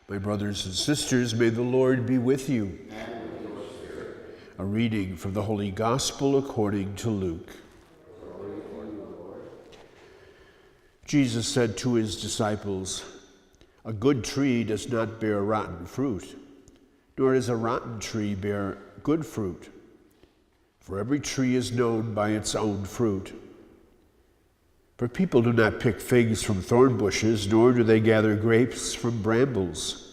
My brothers and sisters, may the Lord be with you. And with your spirit. A reading from the Holy Gospel according to Luke. Glory to you, Lord. Jesus said to his disciples, "A good tree does not bear rotten fruit, nor does a rotten tree bear good fruit. For every tree is known by its own fruit. For people do not pick figs from thorn bushes, nor do they gather grapes from brambles.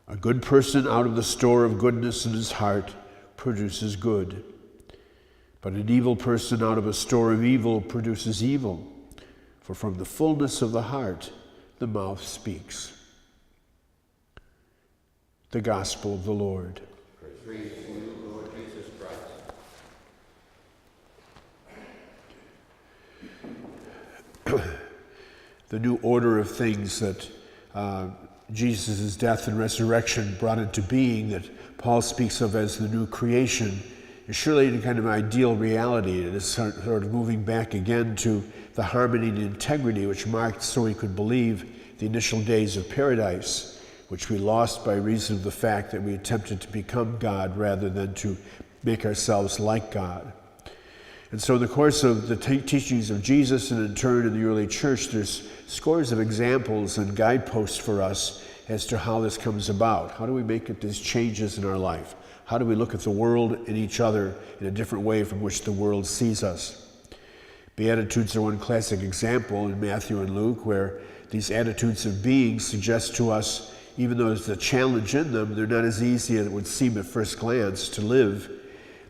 A good person out of the store of goodness in his heart produces good, but an evil person out of a store of evil produces evil. For from the fullness of the heart the mouth speaks." The Gospel of the Lord. Praise to you, Lord Jesus Christ. The new order of things that Jesus' death and resurrection brought into being, that Paul speaks of as the new creation, is surely a kind of ideal reality. It is sort of moving back again to the harmony and integrity which marked, so we could believe, the initial days of paradise, which we lost by reason of the fact that we attempted to become God rather than to make ourselves like God. And so in the course of the teachings of Jesus and in turn in the early church, there's scores of examples and guideposts for us as to how this comes about. How do we make these changes in our life? How do we look at the world and each other in a different way from which the world sees us? Beatitudes are one classic example in Matthew and Luke, where these attitudes of being suggest to us, even though there's a challenge in them, they're not as easy as it would seem at first glance to live,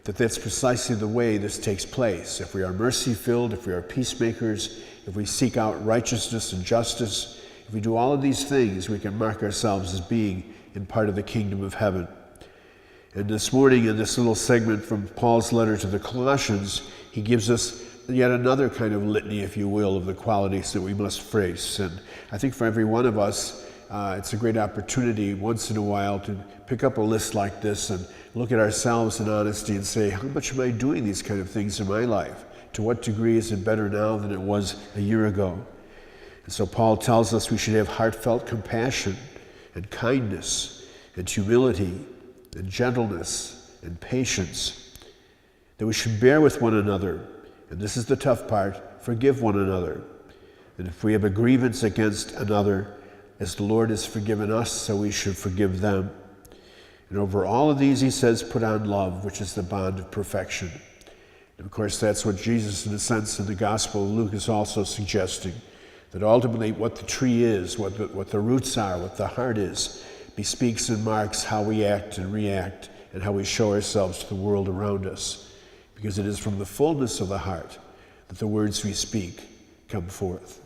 that's precisely the way this takes place. If we are mercy-filled, if we are peacemakers, if we seek out righteousness and justice, if we do all of these things, we can mark ourselves as being in part of the kingdom of heaven. And this morning, in this little segment from Paul's letter to the Colossians, he gives us yet another kind of litany, if you will, of the qualities that we must face. And I think for every one of us, it's a great opportunity once in a while to pick up a list like this and look at ourselves in honesty and say, how much am I doing these kind of things in my life? To what degree is it better now than it was a year ago? And so Paul tells us we should have heartfelt compassion and kindness and humility and gentleness and patience, that we should bear with one another, and this is the tough part, forgive one another. And if we have a grievance against another, as the Lord has forgiven us, so we should forgive them. And over all of these, he says, put on love, which is the bond of perfection. And of course, that's what Jesus, in a sense, in the Gospel of Luke is also suggesting, that ultimately what the tree is, what the roots are, what the heart is, bespeaks and marks how we act and react and how we show ourselves to the world around us. Because it is from the fullness of the heart that the words we speak come forth.